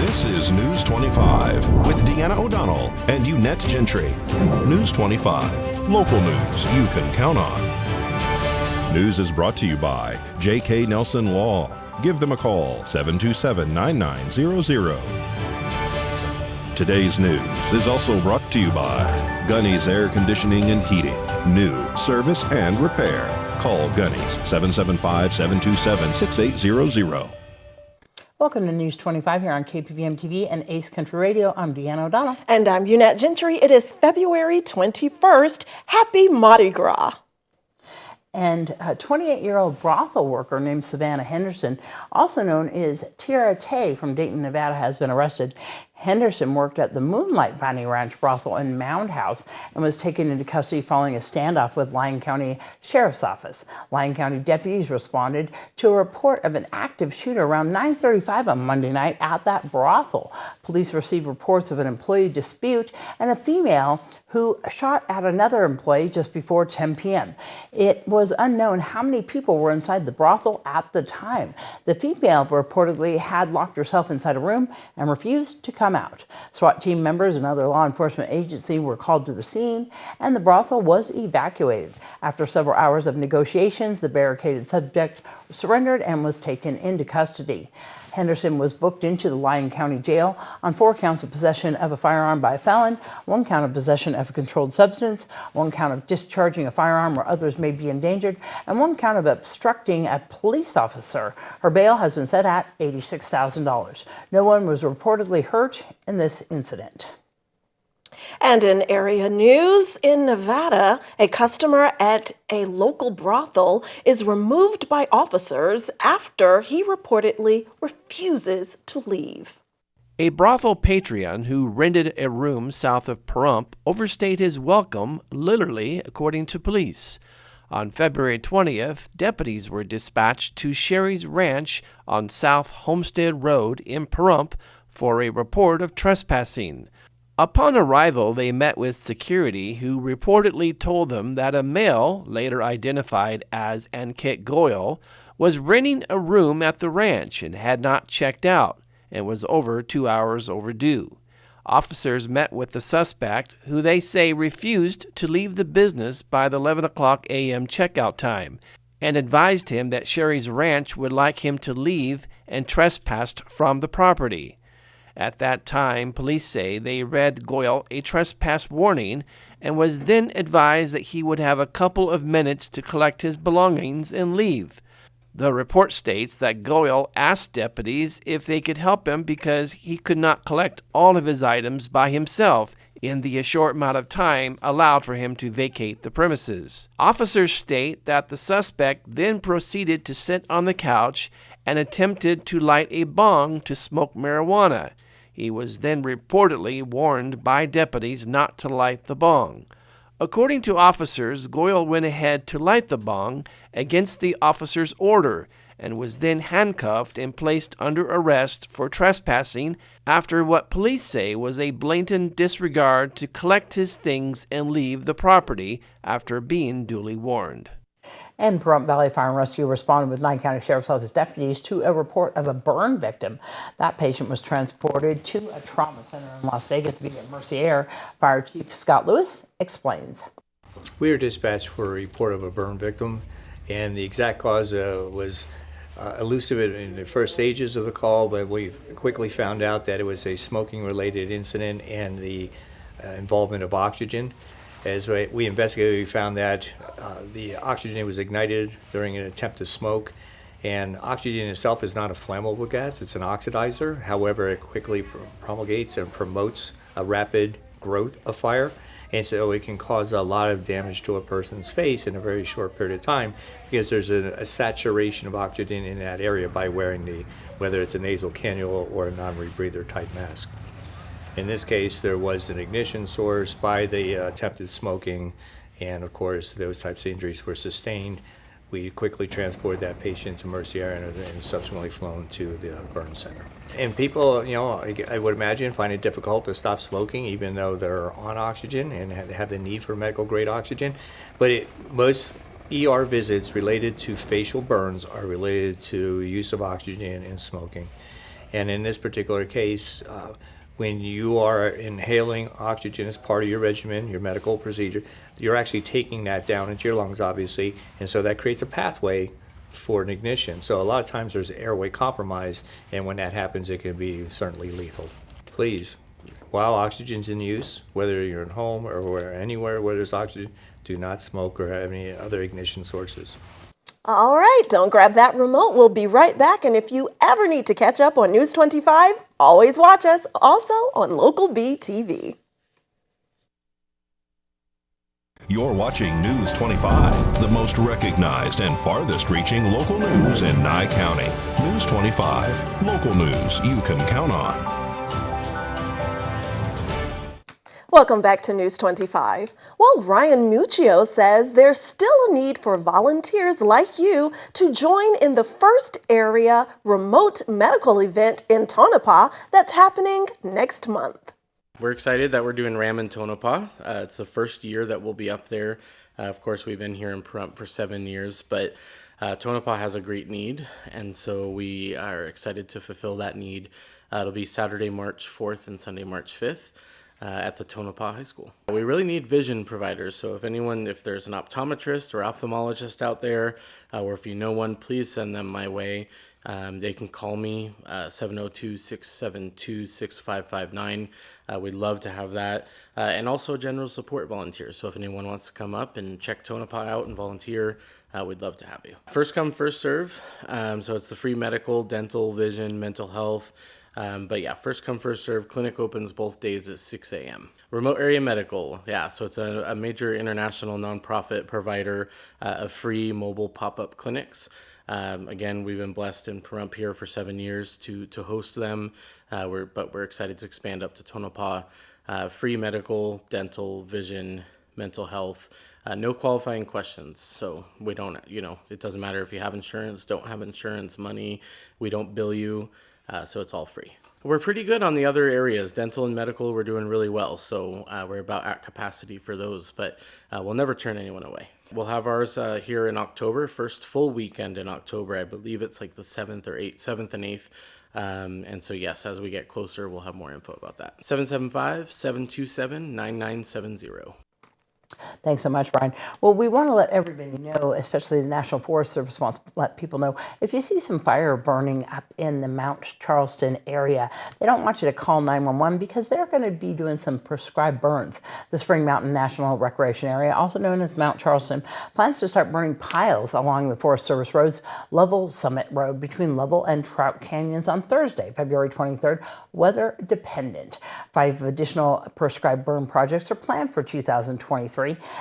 This is News 25 with Deanna O'Donnell and Unette Gentry. News 25, local news you can count on. News is brought to you by J.K. Nelson Law. Give them a call, 727-9900. Today's news is also brought to you by Gunny's Air Conditioning and Heating. New service and repair. Call Gunny's 775-727-6800. Welcome to News 25 here on KPVM TV and Ace Country Radio. I'm Deanna O'Donnell. And I'm Unette Gentry. It is February 21st. Happy Mardi Gras. And a 28-year-old brothel worker named Savannah Henderson, also known as Tierra Tay from Dayton, Nevada, has been arrested. Henderson worked at the Moonlight Bunny Ranch brothel in Mound House and was taken into custody following a standoff with Lyon County Sheriff's Office. Lyon County deputies responded to a report of an active shooter around 9:35 on Monday night at that brothel. Police received reports of an employee dispute and a female who shot at another employee just before 10 p.m. It was unknown how many people were inside the brothel at the time. The female reportedly had locked herself inside a room and refused to come out. SWAT team members and other law enforcement agencies were called to the scene, and the brothel was evacuated. After several hours of negotiations, the barricaded subject surrendered and was taken into custody. Henderson was booked into the Lyon County Jail on 4 counts of possession of a firearm by a felon, 1 count of possession of a controlled substance, 1 count of discharging a firearm where others may be endangered, and 1 count of obstructing a police officer. Her bail has been set at $86,000. No one was reportedly hurt in this incident. And in area news, in Nevada, a customer at a local brothel is removed by officers after he reportedly refuses to leave. A brothel patron who rented a room south of Pahrump overstayed his welcome, literally, according to police. On February 20th, deputies were dispatched to Sherry's Ranch on South Homestead Road in Pahrump for a report of trespassing. Upon arrival, they met with security, who reportedly told them that a male, later identified as Ankit Goyal, was renting a room at the ranch and had not checked out and was over 2 hours overdue. Officers met with the suspect, who they say refused to leave the business by the 11 o'clock a.m. checkout time, and advised him that Sherry's Ranch would like him to leave and trespassed from the property. At that time, police say they read Goyle a trespass warning and was then advised that he would have a couple of minutes to collect his belongings and leave. The report states that Goyle asked deputies if they could help him because he could not collect all of his items by himself in the short amount of time allowed for him to vacate the premises. Officers state that the suspect then proceeded to sit on the couch and attempted to light a bong to smoke marijuana. He was then reportedly warned by deputies not to light the bong. According to officers, Goyle went ahead to light the bong against the officer's order and was then handcuffed and placed under arrest for trespassing after what police say was a blatant disregard to collect his things and leave the property after being duly warned. And Pahrump Valley Fire and Rescue responded with Lyon County Sheriff's Office deputies to a report of a burn victim. That patient was transported to a trauma center in Las Vegas via Mercier. Fire Chief Scott Lewis explains. We were dispatched for a report of a burn victim, and the exact cause was elusive in the first stages of the call, but we quickly found out that it was a smoking-related incident and the involvement of oxygen. As we investigated, we found that the oxygen was ignited during an attempt to smoke, and oxygen itself is not a flammable gas, it's an oxidizer. However, it quickly promulgates and promotes a rapid growth of fire, and so it can cause a lot of damage to a person's face in a very short period of time because there's a saturation of oxygen in that area by wearing whether it's a nasal cannula or a non-rebreather type mask. In this case, there was an ignition source by the attempted smoking, and of course, those types of injuries were sustained. We quickly transported that patient to Mercier and subsequently flown to the burn center. And people, I would imagine, find it difficult to stop smoking even though they're on oxygen and have the need for medical grade oxygen. But most ER visits related to facial burns are related to use of oxygen and smoking. And in this particular case, when you are inhaling oxygen as part of your regimen, your medical procedure, you're actually taking that down into your lungs, obviously, and so that creates a pathway for an ignition. So a lot of times there's airway compromise, and when that happens, it can be certainly lethal. Please, while oxygen's in use, whether you're at home or anywhere where there's oxygen, do not smoke or have any other ignition sources. All right, don't grab that remote. We'll be right back. And if you ever need to catch up on News 25, always watch us also on Local B TV. You're watching News 25, the most recognized and farthest reaching local news in Nye County. News 25, local news you can count on. Welcome back to News 25. Well, Ryan Muccio says there's still a need for volunteers like you to join in the first area remote medical event in Tonopah that's happening next month. We're excited that we're doing RAM in Tonopah. It's the first year that we'll be up there. Of course, we've been here in Pahrump for 7 years, but Tonopah has a great need, and so we are excited to fulfill that need. It'll be Saturday, March 4th and Sunday, March 5th. At the Tonopah High School. We really need vision providers, so if there's an optometrist or ophthalmologist out there, or if you know one, please send them my way. They can call me, 702-672-6559. We'd love to have that. And also general support volunteers, so if anyone wants to come up and check Tonopah out and volunteer, we'd love to have you. First come, first serve, so it's the free medical, dental, vision, mental health. But yeah, first come, first serve. Clinic opens both days at 6 a.m. Remote area medical, yeah, so it's a major international nonprofit provider of free mobile pop-up clinics. Again, we've been blessed in Pahrump here for 7 years to host them, but we're excited to expand up to Tonopah. Free medical, dental, vision, mental health. No qualifying questions, so we don't, it doesn't matter if you have insurance, don't have insurance, money, we don't bill you. So it's all free. We're pretty good on the other areas. Dental and medical, we're doing really well. So we're about at capacity for those, but we'll never turn anyone away. We'll have ours here in October, first full weekend in October. I believe it's like the 7th and 8th. And so yes, as we get closer, we'll have more info about that. 775-727-9970. Thanks so much, Brian. Well, we want to let everybody know, especially the National Forest Service wants to let people know, if you see some fire burning up in the Mount Charleston area, they don't want you to call 911 because they're going to be doing some prescribed burns. The Spring Mountain National Recreation Area, also known as Mount Charleston, plans to start burning piles along the Forest Service roads, Level Summit Road between Level and Trout Canyons on Thursday, February 23rd, weather dependent. 5 additional prescribed burn projects are planned for 2023.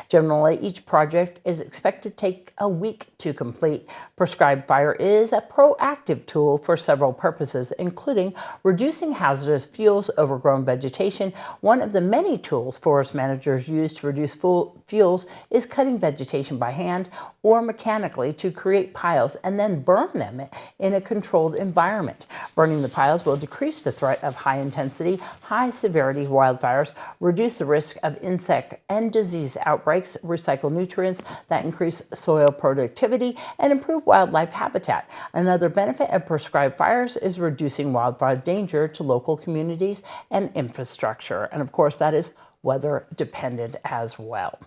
Generally, each project is expected to take a week to complete. Prescribed fire is a proactive tool for several purposes, including reducing hazardous fuels, overgrown vegetation. One of the many tools forest managers use to reduce fuels is cutting vegetation by hand or mechanically to create piles and then burn them in a controlled environment. Burning the piles will decrease the threat of high-intensity, high-severity wildfires, reduce the risk of insect and disease outbreaks, recycle nutrients that increase soil productivity, and improve wildlife habitat. Another benefit of prescribed fires is reducing wildfire danger to local communities and infrastructure. And of course, that is weather dependent as well.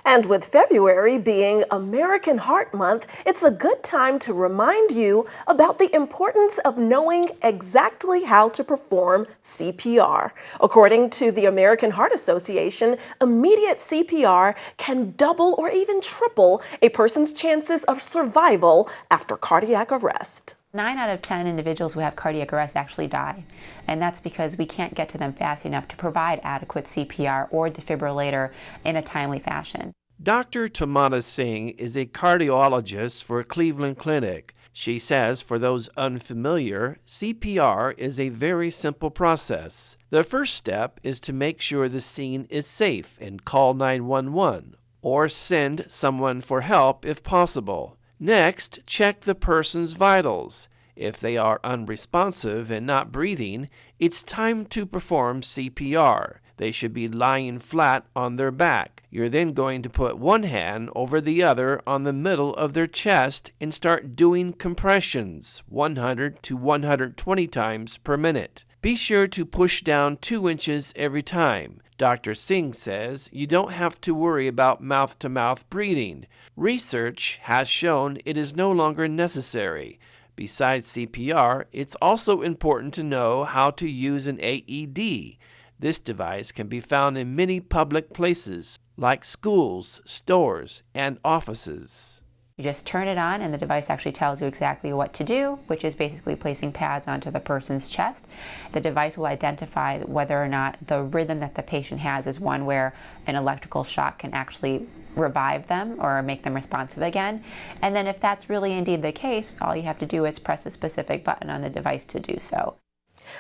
And with February being American Heart Month, it's a good time to remind you about the importance of knowing exactly how to perform CPR. According to the American Heart Association, immediate CPR can double or even triple a person's chances of survival after cardiac arrest. 9 out of 10 individuals who have cardiac arrest actually die, and that's because we can't get to them fast enough to provide adequate CPR or defibrillator in a timely fashion. Dr. Tamana Singh is a cardiologist for Cleveland Clinic. She says for those unfamiliar, CPR is a very simple process. The first step is to make sure the scene is safe and call 911 or send someone for help if possible. Next, check the person's vitals. If they are unresponsive and not breathing, it's time to perform CPR. They should be lying flat on their back. You're then going to put one hand over the other on the middle of their chest and start doing compressions 100 to 120 times per minute. Be sure to push down 2 inches every time. Dr. Singh says you don't have to worry about mouth-to-mouth breathing. Research has shown it is no longer necessary. Besides CPR, it's also important to know how to use an AED. This device can be found in many public places, like schools, stores, and offices. You just turn it on and the device actually tells you exactly what to do, which is basically placing pads onto the person's chest. The device will identify whether or not the rhythm that the patient has is one where an electrical shock can actually revive them or make them responsive again. And then if that's really indeed the case, all you have to do is press a specific button on the device to do so.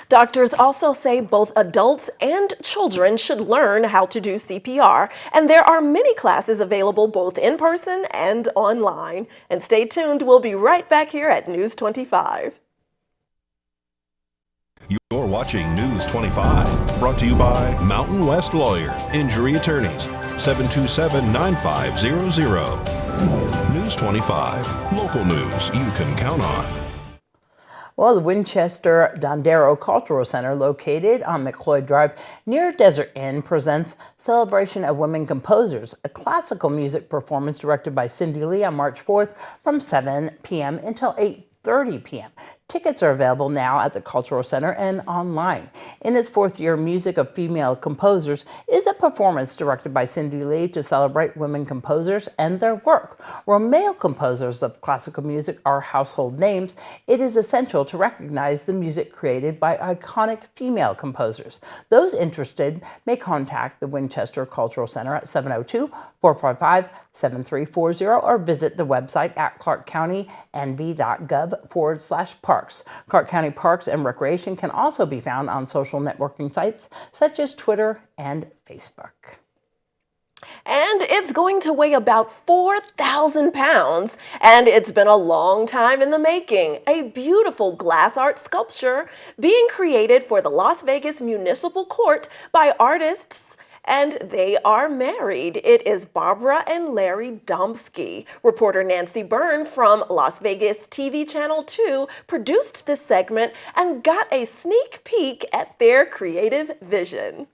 Doctors also say both adults and children should learn how to do CPR, and there are many classes available both in person and online. And stay tuned, we'll be right back here at News 25. You're watching News 25, brought to you by Mountain West Lawyer, Injury Attorneys, 727-9500. News 25, local news you can count on. Well, the Winchester Dondero Cultural Center, located on McLeod Drive near Desert Inn, presents Celebration of Women Composers, a classical music performance directed by Cindy Lee on March 4th from 7 p.m. until 8:30 p.m. Tickets are available now at the Cultural Center and online. In its 4th year, Music of Female Composers is a performance directed by Cindy Lee to celebrate women composers and their work. While male composers of classical music are household names, it is essential to recognize the music created by iconic female composers. Those interested may contact the Winchester Cultural Center at 702-455-7340 or visit the website at clarkcountynv.gov/parks. Clark County Parks and Recreation can also be found on social networking sites such as Twitter and Facebook. And it's going to weigh about 4,000 pounds, and it's been a long time in the making. A beautiful glass art sculpture being created for the Las Vegas Municipal Court by artists, and they are married. It is Barbara and Larry Domsky. Reporter Nancy Byrne from Las Vegas TV Channel 2 produced this segment and got a sneak peek at their creative vision.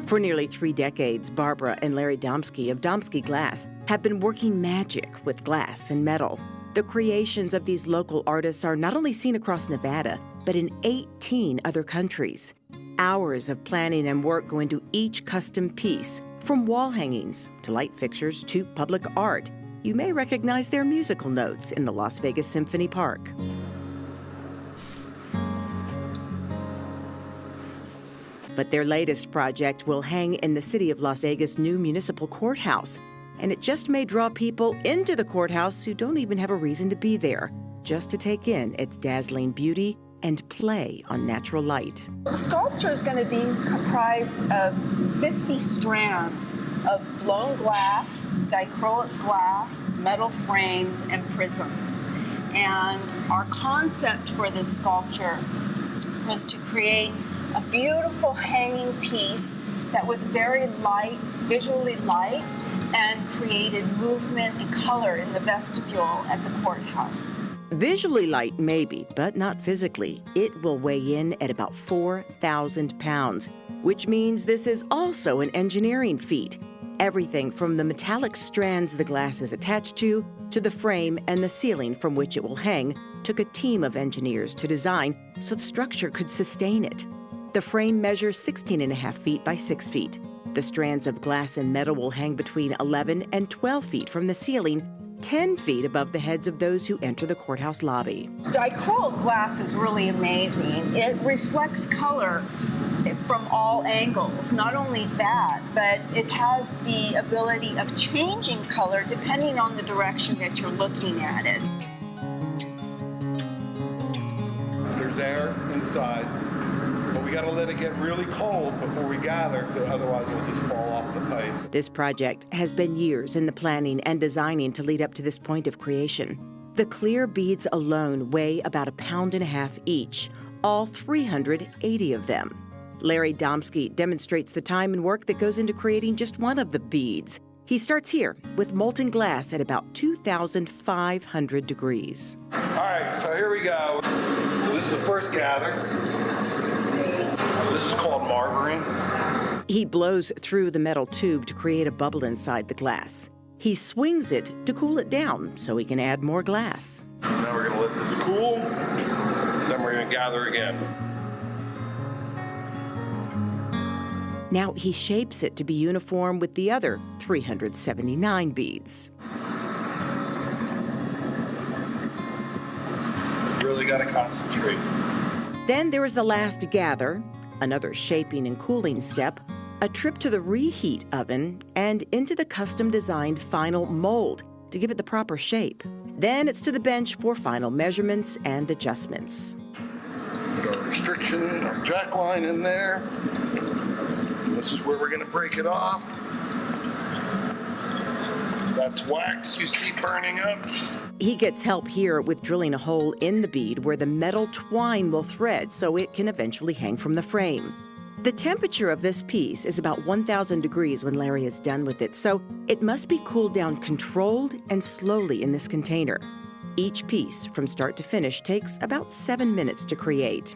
For nearly 3 decades, Barbara and Larry Domsky of Domsky Glass have been working magic with glass and metal. The creations of these local artists are not only seen across Nevada, but in 18 other countries. Hours of planning and work go into each custom piece, from wall hangings to light fixtures to public art. You may recognize their musical notes in the Las Vegas Symphony Park. But their latest project will hang in the city of Las Vegas' new municipal courthouse. And it just may draw people into the courthouse who don't even have a reason to be there, just to take in its dazzling beauty and play on natural light. The sculpture is going to be comprised of 50 strands of blown glass, dichroic glass, metal frames, and prisms. And our concept for this sculpture was to create a beautiful hanging piece that was very light, visually light, and created movement and color in the vestibule at the courthouse. Visually light, maybe, but not physically. It will weigh in at about 4,000 pounds, which means this is also an engineering feat. Everything from the metallic strands the glass is attached to the frame and the ceiling from which it will hang took a team of engineers to design so the structure could sustain it. The frame measures 16.5 feet by 6 feet. The strands of glass and metal will hang between 11 and 12 feet from the ceiling, 10 feet above the heads of those who enter the courthouse lobby. Dichroic glass is really amazing. It reflects color from all angles. Not only that, but it has the ability of changing color depending on the direction that you're looking at it. There's air inside, but we got to let it get really cold before we gather, otherwise it'll just fall off the pipe. This project has been years in the planning and designing to lead up to this point of creation. The clear beads alone weigh about 1.5 pounds each. all 380 of them. Larry Domsky demonstrates the time and work that goes into creating just one of the beads. He starts here with molten glass at about 2,500 degrees. All right, so here we go. So this is the first gather. So this is called margarine. He blows through the metal tube to create a bubble inside the glass. He swings it to cool it down so he can add more glass. So now we're going to let this cool, then we're going to gather again. Now he shapes it to be uniform with the other 379 beads. Really got to concentrate. Then there is the last gather, another shaping and cooling step, a trip to the reheat oven, and into the custom-designed final mold to give it the proper shape. Then it's to the bench for final measurements and adjustments. Put our restriction, our jack line in there. This is where we're going to break it off. That's wax you see burning up. He gets help here with drilling a hole in the bead where the metal twine will thread so it can eventually hang from the frame. The temperature of this piece is about 1,000 degrees when Larry is done with it, so it must be cooled down controlled and slowly in this container. Each piece, from start to finish, takes about 7 minutes to create.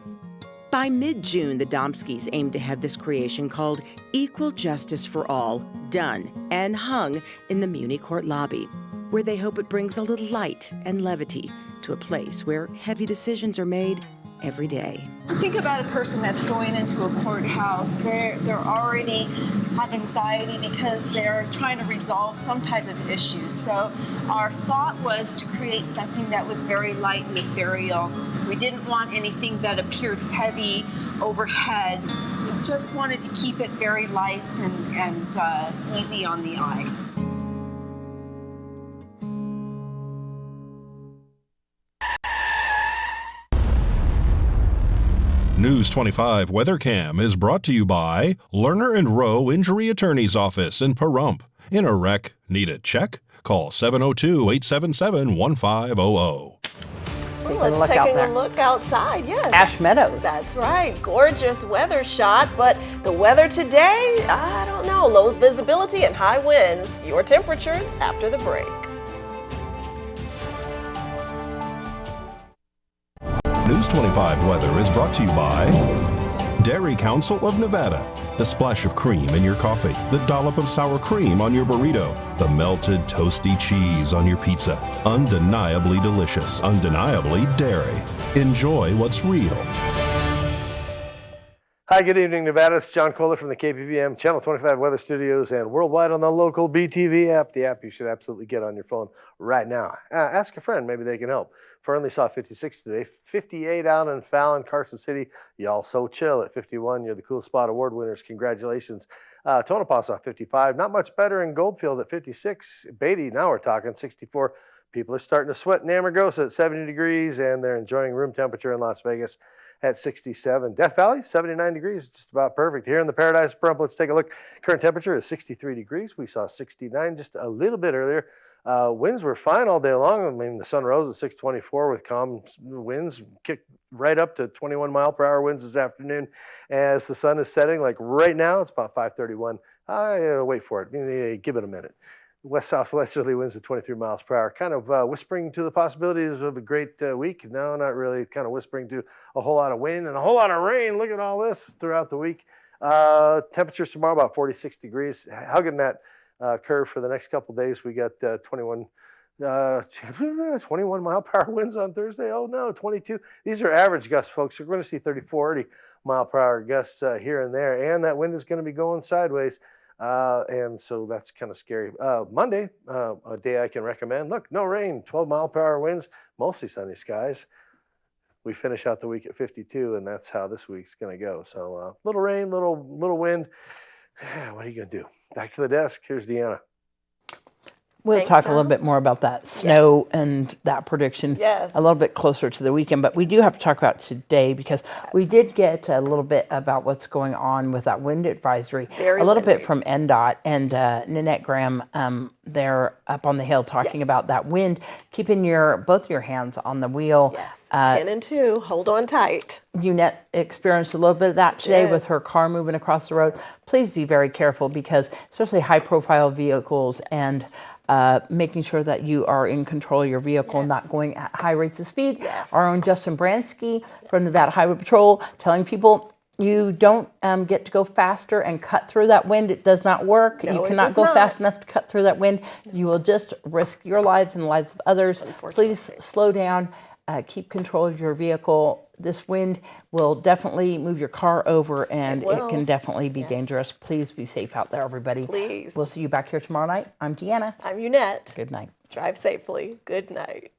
By mid-June, the Domskys aim to have this creation called Equal Justice for All done and hung in the Muni Court lobby, where they hope it brings a little light and levity to a place where heavy decisions are made every day. Think about a person that's going into a courthouse. They're already have anxiety because they're trying to resolve some type of issue. So our thought was to create something that was very light and ethereal. We didn't want anything that appeared heavy overhead. We just wanted to keep it very light and easy on the eye. News 25 WeatherCam is brought to you by Lerner and Rowe Injury Attorney's Office in Pahrump. In a wreck, need a check? Call 702-877-1500. Let's take a look outside. Yes. Ash Meadows. That's right. Gorgeous weather shot, but the weather today, I don't know. Low visibility and high winds. Your temperatures after the break. News 25 weather is brought to you by Dairy Council of Nevada. The splash of cream in your coffee, the dollop of sour cream on your burrito, the melted toasty cheese on your pizza. Undeniably delicious, undeniably dairy. Enjoy what's real. Hi, good evening, Nevada. It's John Kohler from the KPVM Channel 25 Weather Studios and worldwide on the local BTV app, the app you should absolutely get on your phone right now. Ask a friend, maybe they can help. Fernley saw 56 today, 58 out in Fallon, Carson City. Y'all so chill at 51. You're the Cool Spot Award winners. Congratulations. Tonopah saw 55. Not much better in Goldfield at 56. Beatty, now we're talking 64. People are starting to sweat in Amargosa at 70 degrees, and they're enjoying room temperature in Las Vegas at 67. Death Valley, 79 degrees, just about perfect. Here in the Paradise Pahrump, let's take a look. Current temperature is 63 degrees. We saw 69 just a little bit earlier. Winds were fine all day long. I mean, the sun rose at 624 with calm winds, kicked right up to 21 mile per hour winds this afternoon. As the sun is setting, like right now, it's about 5:31. Wait for it. Give it a minute. West-southwesterly winds at 23 miles per hour, kind of whispering to the possibilities of a great week. No, not really. Kind of whispering to a whole lot of wind and a whole lot of rain. Look at all this throughout the week. Temperatures tomorrow about 46 degrees. Hugging that curve for the next couple of days. We got 21 mile per hour winds on Thursday. Oh no, 22. These are average gusts, folks. We're going to see 34, 40 mile per hour gusts here and there, and that wind is going to be going sideways. And so that's kind of scary. Monday, a day I can recommend. Look, no rain, 12 mile per hour winds, mostly sunny skies. We finish out the week at 52, and that's how this week's going to go. So little rain, little wind. What are you going to do? Back to the desk. Here's Deanna. We'll Thanks, talk a little Donna. bit more about that snow and that prediction Yes. a little bit closer to the weekend. But we do have to talk about today because we did get a little bit about what's going on with that wind advisory. Very a little windy. bit from NDOT and Nanette Graham, they're up on the hill talking about that wind, keeping both your hands on the wheel. Yes. 10 and 2. Hold on tight. Unette experienced a little bit of that today did. with her car moving across the road. Please be very careful because especially high profile vehicles and making sure that you are in control of your vehicle, not going at high rates of speed. Our own Justin Bransky from Nevada Highway Patrol telling people you don't get to go faster and cut through that wind. It does not work. No, You it cannot does go not. fast enough to cut through that wind. You will just risk your lives and the lives of others. Please slow down. Keep control of your vehicle. This wind will definitely move your car over and it can definitely be dangerous. Please be safe out there, everybody. Please. We'll see you back here tomorrow night. I'm Deanna. I'm Unette. Good night. Drive safely. Good night.